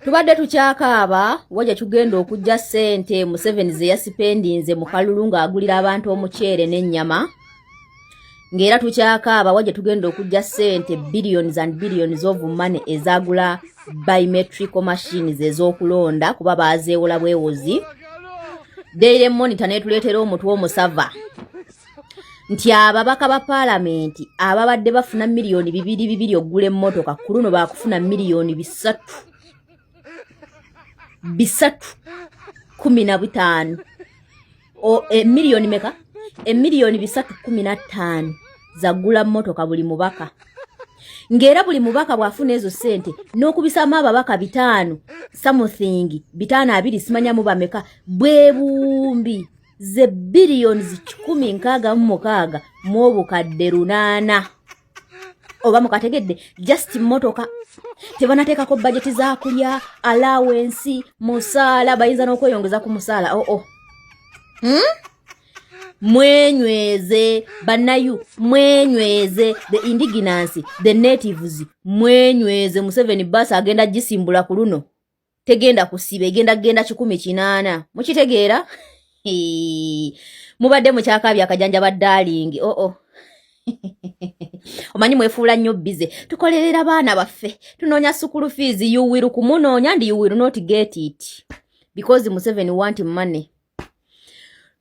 Tubadde tukyakaaba wajja tugenda okujja ssente Museveni ze yasipendinze mu kalulu ng'agulira abantu omuceere n'ennyama. Ng'era tukyakaaba wajja tugenda okujja ssente billions and billions of money ezagula biometrical machines ez'okulonda kuba baazeewola bwewozi. Daily Monitor neetuleetera omutwe omusava nti ababaka ba paalamenti ababadde bafuna miliyoni 200 okugula emmotoka ku luno baakufuna miliyoni 315 miliyoni meka? Miliyoni 315 zagula mmotoka buli mubaka. Ngera buli mubaka bwafuna ezo sente n'okubisaamu ababaka 5 something 5 simanya mu bameka bwe bumbi ze billions 166 mu obukadde 8 oba mukategedde just motoka tebanateekako budget za kulya allowance musaala bayinza n'okweyongeza ku musaala mwenyweze banayu mwenyweze the indigenous the natives mwenyweze Museveni bus agenda gisimbula ku luno tegenda kusiba egenda 180 mukitegeera mubadde mukyakaabya akajanja ba darling omanyi mwefuula nnyo bize tukolerera baana baffe tunoonya school fees you will kumunoonya and you will not get it because Museveni want money.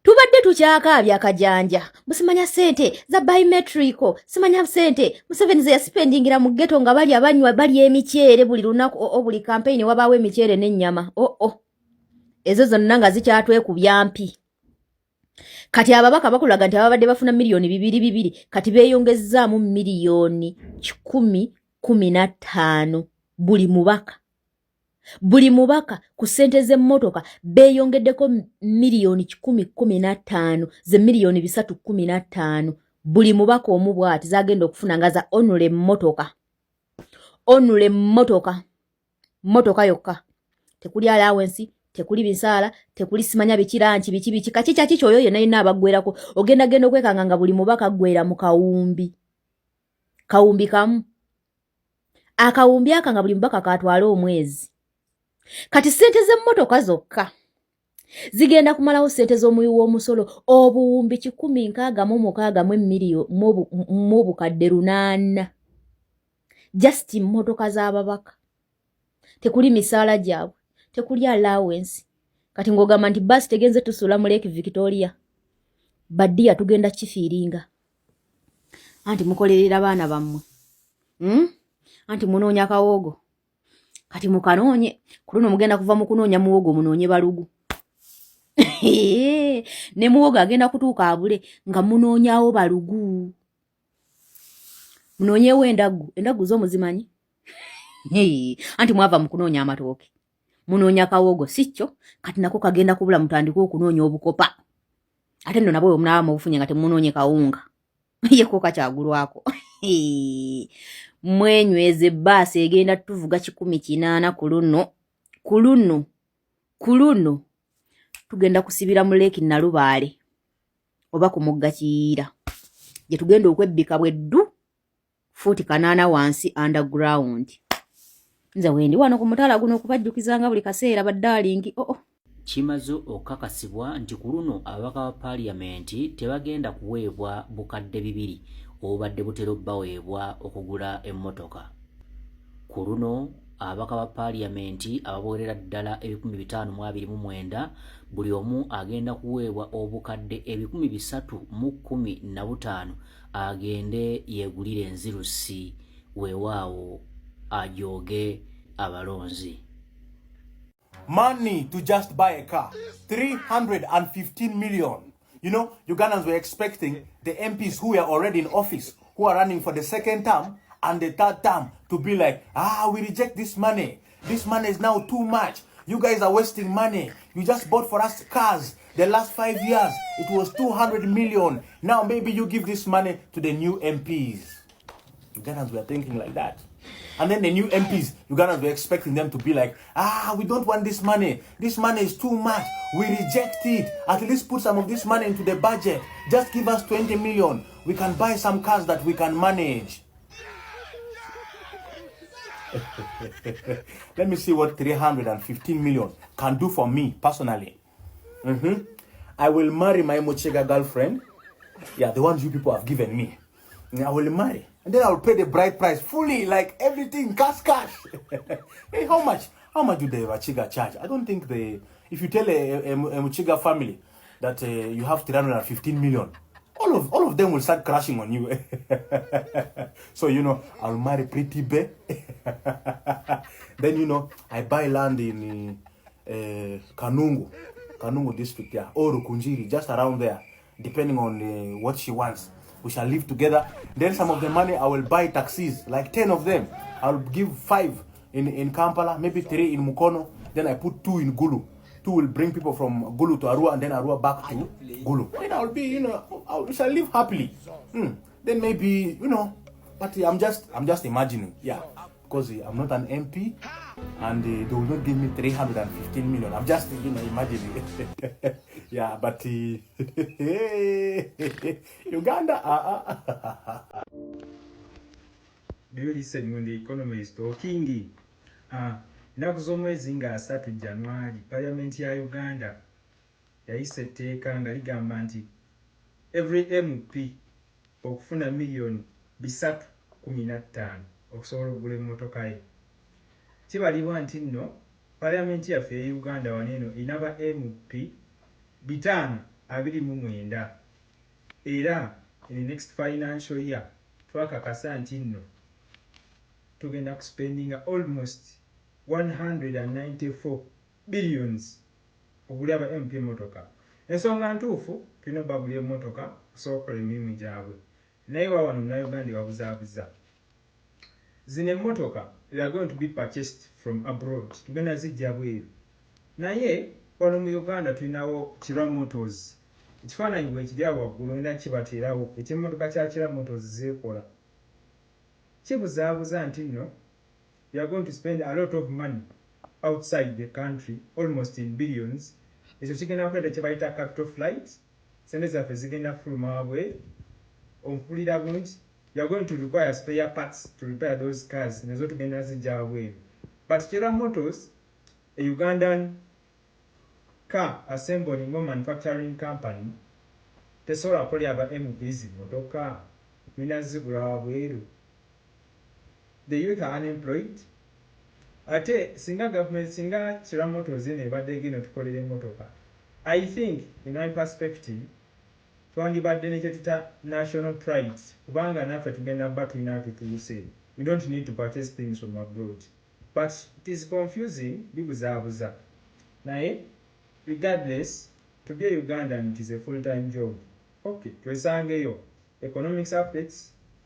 Tubadde tukyakaabya akajanja musimanya sente za biometrical simanya sente Museveni ze yaspendingira mu ghetto nga bali abanywa bali emiceere buli lunaku buli campaign wabaawo emiceere n'ennyama ezo zonna nga zikyatwekubya mpi. Kati ababaka bakulaga nti ababadde bafuna miliyoni 200 kati beeyongezzaamu miliyoni 15 buli mubaka ku ssente z'emmotoka beeyongeddeko miliyoni 15 ze miliyoni 315 buli mubaka omu bw'ati zagenda okufuna nga za onule mmotoka yokka tekuli allowance tekuli bisaala tekuli simanya bikiranki biki kati kyaki kyoyo yenna yenna abaggwerako ogenda okwekanga nga buli mubaka gwera mu kawumbi kamu akawumbi aka nga buli mubaka katwala omwezi. Kati sente z'emmotoka zokka zigenda kumalawo sente z'omuwi w'omusolo obuwumbi 166 miliyoni mu bukadde 8 just mmotoka z'ababaka tekuli misaala gyabwe tekuli allowance. Kati ng'ogamba nti basi tegenze tusula mu Lake Victoria baddiya tugenda kifiiringa anti mukolerera baana bammwe anti munoonya kawoogo kati mukanoonye ku luno mugenda kuva mu kunoonya muwogo munoonye balugu ne muwogo agenda kutuuka abule nga munoonyawo balugu munoonyewo endagu z'omuzimanyi anti mwava mu kunoonya amatooke munoonya kawoogo sikyo kati nako kagenda kubula mutandika okunoonya obukopa ate nno nabwe omunaba mubufunye nga temunoonye kawunga yeko kakyagulwako mwenyweze basi egenda tuvuga 18 ku luno tugenda kusibira mu Lake Nalubaale oba ku mugga Kiyira gye tugenda okwebbika bweddu fuuti 8 wansi underground. Nze wendi wano ku mutaala guno okubajjukizanga buli kaseera baddalingi kimaze okukakasibwa nti ku luno ababaka ba paaliyamenti tebagenda kuweebwa bukadde 2 obadde butera baweebwa okugula emmotoka. Ku luno ababaka ba paaliyamenti ababoolera ddala 529 buli omu agenda kuweebwa obukadde 315 agende yeegulire enzirusi weewaawo ajooge abalonzi. Money to just buy a car, 315 million. You know, Ugandans were expecting the MPs who are already in office, who are running for the second term and the third term, to be like, we reject this money. This money is now too much. You guys are wasting money. You just bought for us cars. The last 5 years, it was 200 million. Now maybe you give this money to the new MPs. Ugandans were thinking like that. And then the new MPs, Ugandans were expecting them to be like, we don't want this money. This money is too much. We reject it. At least put some of this money into the budget. Just give us 20 million. We can buy some cars that we can manage. Let me see what 315 million can do for me personally. I will marry my Mochega girlfriend. Yeah, the ones you people have given me. I will marry. And then I will pay the bride price fully, like everything, cash. Hey, how much? How much do the Mochega charge? I don't think they... If you tell a Mochega family that you have 315 million, all of them will start crashing on you. So, you know, I'll marry Pretty Bay. Then, you know, I buy land in Kanungu district, yeah, or Rukunjiri, just around there, depending on what she wants. We shall live together. Then some of the money, I will buy taxis, like 10 of them. I'll give 5 in Kampala, maybe 3 in Mukono. Then I put 2 in Gulu. 2 will bring people from Gulu to Arua, and then Arua back to Gulu. Then I'll be, you know, we shall live happily. Then maybe, you know, but I'm just imagining, yeah, because I'm not an MP, and they will not give me 315 million. I'm just, you know, imagining. Yeah, but Uganda. Do you listen when the economy is talking? Ennaku z'omwezi nga 3 January, Parliament ya Uganda yayise etteeka nga ligamba nti every MP okufuna million 315 okusobola okugula emmotoka ye. Kibalibwa nti nno Parliament yaffe ya Uganda waneeno inaba MP 529 era in the next financial year twakakasa nti nno tugenda kuspendinga almost 194 billions okugula aba MP emmotoka. Ensonga ntuufu tulina bagula emmotoka okusobola okukola emirimu gyabwe, naye wawano munnayuganda wabuzaabuza. Zino emmotoka they are going to be purchased from abroad, tugenda zijja bweru. Naye wano mu Uganda tulinawo Kira Motors. Ekifaananyi bwe kiri awo waggulu era kibateerawo ekimmotoka kya Kira Motors zeekola. Kibuzaabuza nti nno we are going to spend a lot of money outside the country, almost in billions. Ekyo kigenda kuleeta kye bayita capital flight, sente zaffe zigenda kufuluma wabweru. Ompulira bulungi, you are going to require spare parts to repair those cars, nazo tugenda zijja wabweru. But Kira Motors, a Ugandan car assembling or manufacturing company, tesobola kukolera aba MPs motoka, tulina zigula wabweru. The youth are unemployed. Ate singa government singa Kira Motors nebadde gino tukolera emmotoka, I think in my perspective twandibadde ne kyetuta national pride, kubanga naffe tugenda bba tulina tutuuse. We don't need to purchase things from abroad. But it is confusing, bibuzaabuza. Naye regardless, to be a Ugandan it is a full-time job. Okay, twesangeyo economics updates